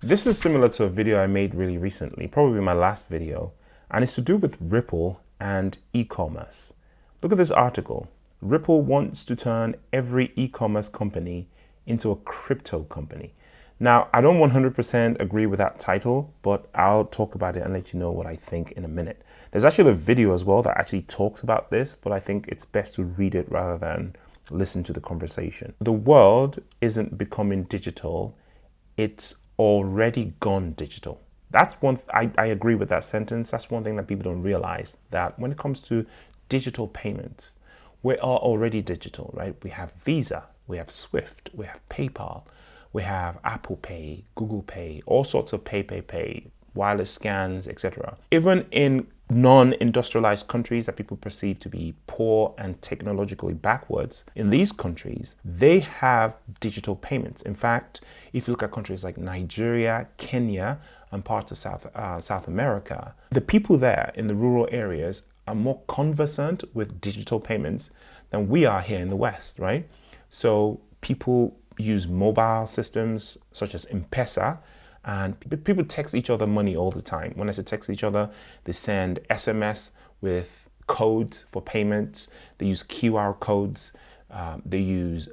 This is similar to a video I made really recently, probably my last video, and it's to do with Ripple and e-commerce. Look at this article. Ripple wants to turn every e-commerce company into a crypto company. Now, I don't 100% agree with that title, but I'll talk about it and let you know what I think in a minute. There's actually a video as well that actually talks about this, but I think it's best to read it rather than listen to the conversation. The world isn't becoming digital, it's already gone digital. That's one, I agree with that sentence. That's one thing that people don't realize, that when it comes to digital payments, we are already digital, right? We have Visa, we have Swift, we have PayPal, we have Apple Pay, Google Pay, all sorts of pay, wireless scans, etc. Even in non-industrialized countries that people perceive to be poor and technologically backwards, in these countries, they have digital payments. In fact, if you look at countries like Nigeria, Kenya, and parts of South America, the people there in the rural areas are more conversant with digital payments than we are here in the West, right? So people use mobile systems such as M-Pesa, and people text each other money all the time. When I say text each other, they send SMS with codes for payments. They use QR codes. They use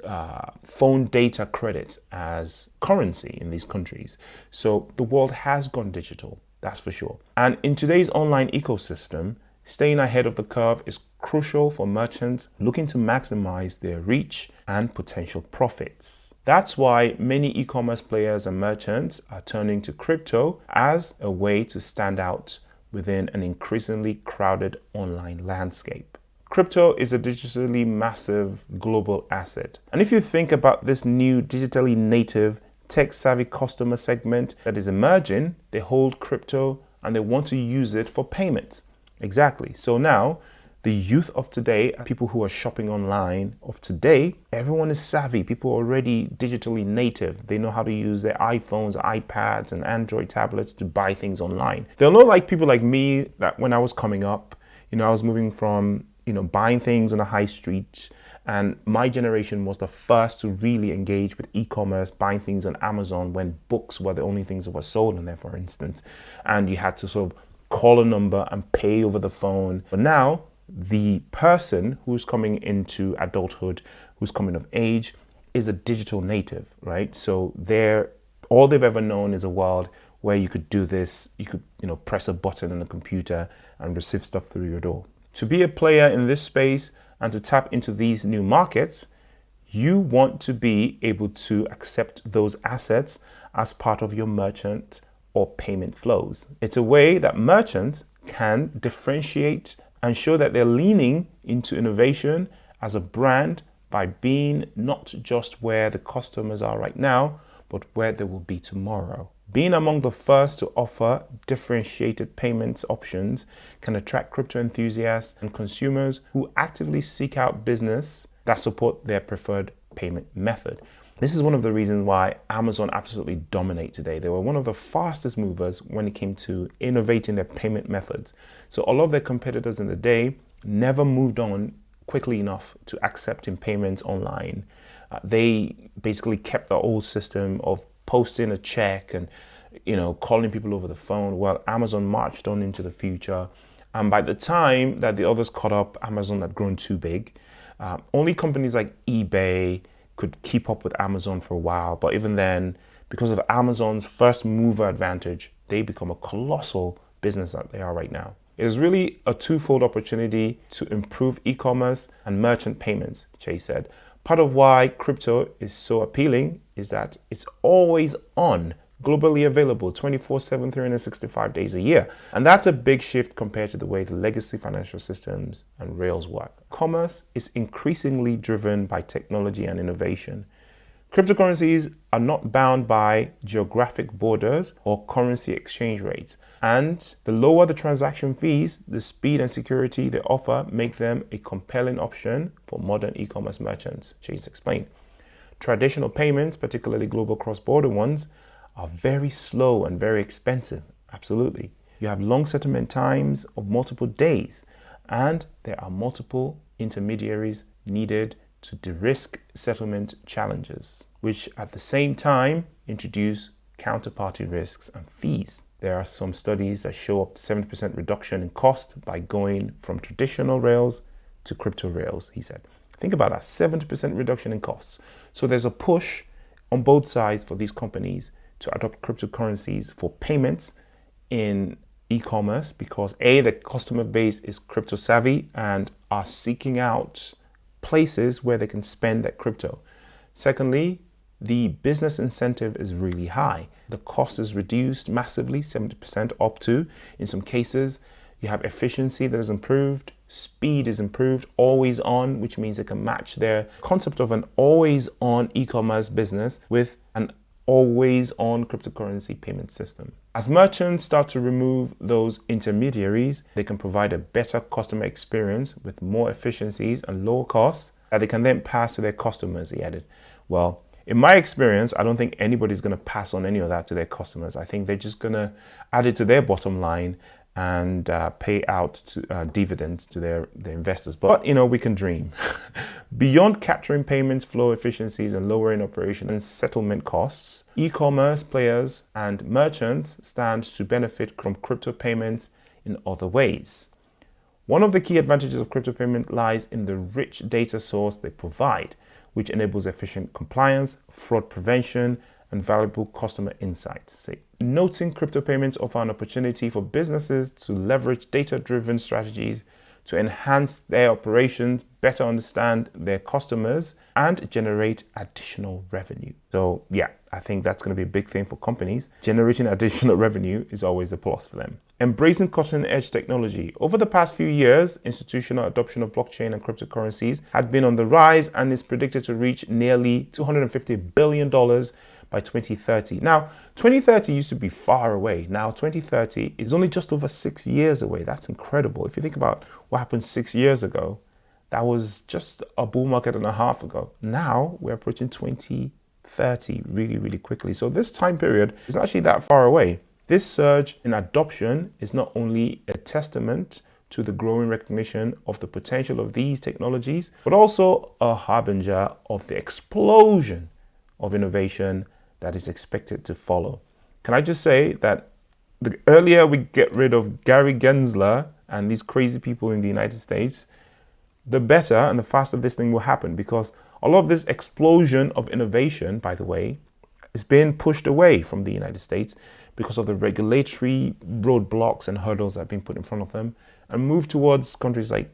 phone data credits as currency in these countries. So the world has gone digital, that's for sure. And in today's online ecosystem, staying ahead of the curve is crucial for merchants looking to maximize their reach and potential profits. That's why many e-commerce players and merchants are turning to crypto as a way to stand out within an increasingly crowded online landscape. Crypto is a digitally massive global asset. And if you think about this new digitally native tech-savvy customer segment that is emerging, they hold crypto and they want to use it for payments. Exactly. So now the youth of today, people who are shopping online of today, everyone is savvy. People are already digitally native. They know how to use their iPhones, iPads, and Android tablets to buy things online. They're not like people like me that when I was coming up, I was moving from, buying things on the high street. And my generation was the first to really engage with e-commerce, buying things on Amazon when books were the only things that were sold on there, for instance. And you had to sort of call a number and pay over the phone. But now the person who's coming into adulthood, who's coming of age, is a digital native, right? So all they've ever known is a world where you could do this, you could, press a button on a computer and receive stuff through your door. To be a player in this space and to tap into these new markets, you want to be able to accept those assets as part of your merchant or payment flows. It's a way that merchants can differentiate and show that they're leaning into innovation as a brand by being not just where the customers are right now, but where they will be tomorrow. Being among the first to offer differentiated payments options can attract crypto enthusiasts and consumers who actively seek out business that support their preferred payment method. This is one of the reasons why Amazon absolutely dominate today. They were one of the fastest movers when it came to innovating their payment methods. So a lot of their competitors in the day never moved on quickly enough to accepting payments online. They basically kept the old system of posting a check and calling people over the phone. Well, Amazon marched on into the future. And by the time that the others caught up, Amazon had grown too big. Only companies like eBay could keep up with Amazon for a while. But even then, because of Amazon's first mover advantage, they become a colossal business that they are right now. It is really a twofold opportunity to improve e-commerce and merchant payments, Chase said. Part of why crypto is so appealing is that it's always on, globally available 24/7, 365 days a year. And that's a big shift compared to the way the legacy financial systems and rails work. Commerce is increasingly driven by technology and innovation. Cryptocurrencies are not bound by geographic borders or currency exchange rates. And the lower the transaction fees, the speed and security they offer make them a compelling option for modern e-commerce merchants, Chase explained. Traditional payments, particularly global cross-border ones, are very slow and very expensive. Absolutely. You have long settlement times of multiple days, and there are multiple intermediaries needed to de-risk settlement challenges, which at the same time introduce counterparty risks, and fees. There are some studies that show up to 70% reduction in cost by going from traditional rails to crypto rails, he said. Think about that, 70% reduction in costs. So there's a push on both sides for these companies to adopt cryptocurrencies for payments in e-commerce because A, the customer base is crypto savvy and are seeking out places where they can spend that crypto. Secondly, the business incentive is really high. The cost is reduced massively, 70% up to. In some cases, you have efficiency that is improved, speed is improved, always on, which means they can match their concept of an always on e-commerce business with an always on cryptocurrency payment system. As merchants start to remove those intermediaries, they can provide a better customer experience with more efficiencies and lower costs that they can then pass to their customers, he added. Well, in my experience, I don't think anybody's going to pass on any of that to their customers. I think they're just going to add it to their bottom line and pay out to, dividends to their investors. But, we can dream. Beyond capturing payments, flow efficiencies, and lowering operation and settlement costs, e-commerce players and merchants stand to benefit from crypto payments in other ways. One of the key advantages of crypto payment lies in the rich data source they provide, which enables efficient compliance, fraud prevention, and valuable customer insights. Noting crypto payments offer an opportunity for businesses to leverage data-driven strategies to enhance their operations, better understand their customers, and generate additional revenue. So yeah, I think that's going to be a big thing for companies. Generating additional revenue is always a plus for them. Embracing cutting-edge technology. Over the past few years, institutional adoption of blockchain and cryptocurrencies had been on the rise and is predicted to reach nearly $250 billion by 2030. Now, 2030 used to be far away. Now, 2030 is only just over 6 years away. That's incredible. If you think about what happened 6 years ago, that was just a bull market and a half ago. Now, we're approaching 2030 really, really quickly. So this time period is actually that far away. This surge in adoption is not only a testament to the growing recognition of the potential of these technologies, but also a harbinger of the explosion of innovation that is expected to follow. Can I just say that the earlier we get rid of Gary Gensler and these crazy people in the United States, the better and the faster this thing will happen, because a lot of this explosion of innovation, by the way, is being pushed away from the United States because of the regulatory roadblocks and hurdles that have been put in front of them, and move towards countries like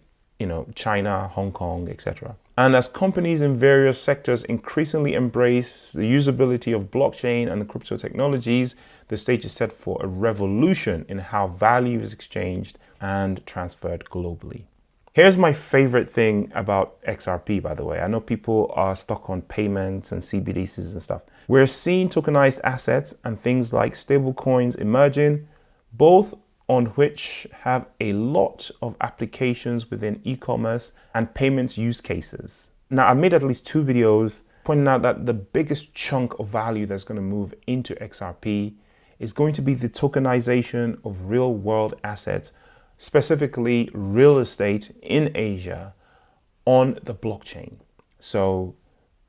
China, Hong Kong, etc. And as companies in various sectors increasingly embrace the usability of blockchain and the crypto technologies, the stage is set for a revolution in how value is exchanged and transferred globally. Here's my favorite thing about XRP, by the way. I know people are stuck on payments and CBDCs and stuff. We're seeing tokenized assets and things like stable coins emerging, both on which have a lot of applications within e-commerce and payments use cases. Now, I made at least 2 videos pointing out that the biggest chunk of value that's going to move into XRP is going to be the tokenization of real world assets, specifically real estate in Asia on the blockchain. So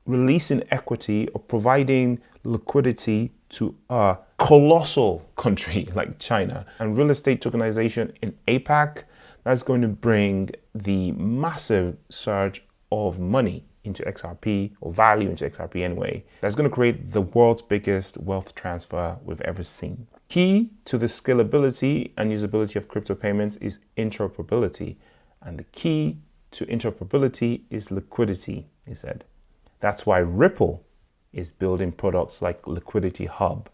releasing equity or providing liquidity to a colossal country like China, and real estate tokenization in APAC, that's going to bring the massive surge of money into XRP, or value into XRP anyway. That's going to create the world's biggest wealth transfer we've ever seen. Key to the scalability and usability of crypto payments is interoperability. And the key to interoperability is liquidity, he said. That's why Ripple is building products like Liquidity Hub,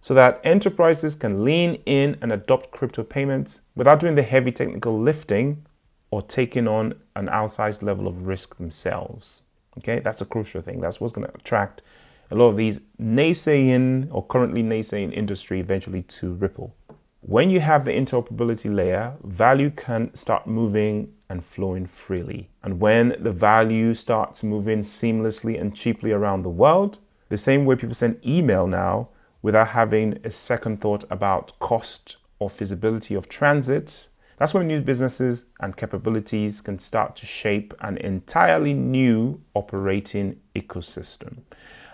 so that enterprises can lean in and adopt crypto payments without doing the heavy technical lifting or taking on an outsized level of risk themselves. Okay, that's a crucial thing. That's what's going to attract a lot of these naysaying or currently naysaying industry eventually to Ripple. When you have the interoperability layer, value can start moving and flowing freely. And when the value starts moving seamlessly and cheaply around the world, the same way people send email now without having a second thought about cost or feasibility of transit, that's when new businesses and capabilities can start to shape an entirely new operating ecosystem.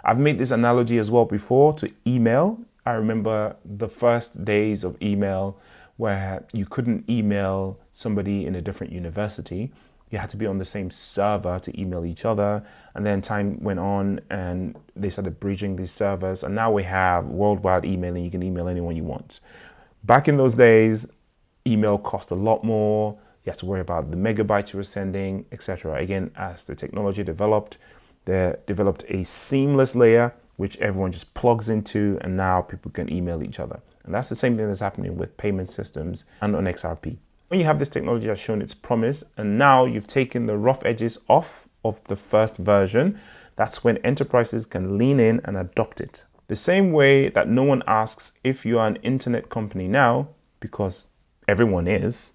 I've made this analogy as well before to email. I remember the first days of email where you couldn't email somebody in a different university. You had to be on the same server to email each other. And then time went on and they started bridging these servers. And now we have worldwide emailing. You can email anyone you want. Back in those days, email cost a lot more. You had to worry about the megabytes you were sending, etc. Again, as the technology developed, they developed a seamless layer which everyone just plugs into, and now people can email each other. And that's the same thing that's happening with payment systems and on XRP. When you have this technology that's shown its promise, and now you've taken the rough edges off of the first version, that's when enterprises can lean in and adopt it. The same way that no one asks if you are an internet company now, because everyone is,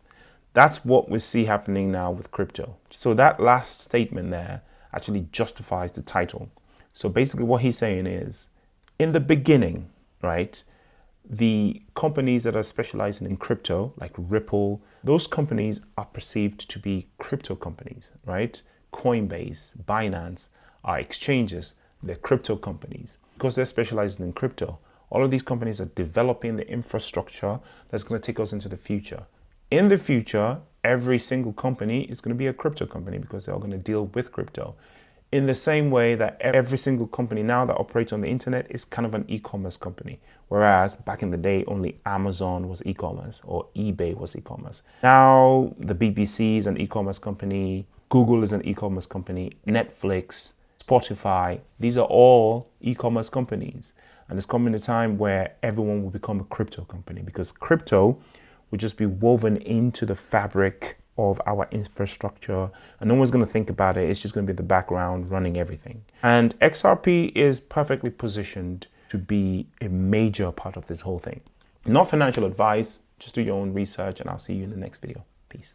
that's what we see happening now with crypto. So that last statement there actually justifies the title. So basically what he's saying is, in the beginning, right, the companies that are specializing in crypto, like Ripple, those companies are perceived to be crypto companies, right? Coinbase, Binance are exchanges, they're crypto companies. Because they're specializing in crypto, all of these companies are developing the infrastructure that's going to take us into the future. In the future, every single company is going to be a crypto company because they're all going to deal with crypto. In the same way that every single company now that operates on the internet is kind of an e-commerce company. Whereas back in the day, only Amazon was e-commerce or eBay was e-commerce. Now the BBC is an e-commerce company, Google is an e-commerce company, Netflix, Spotify, these are all e-commerce companies. And it's coming a time where everyone will become a crypto company because crypto will just be woven into the fabric of our infrastructure, and no one's going to think about it. It's just going to be the background running everything. And XRP is perfectly positioned to be a major part of this whole thing. Not financial advice, just do your own research, and I'll see you in the next video. Peace.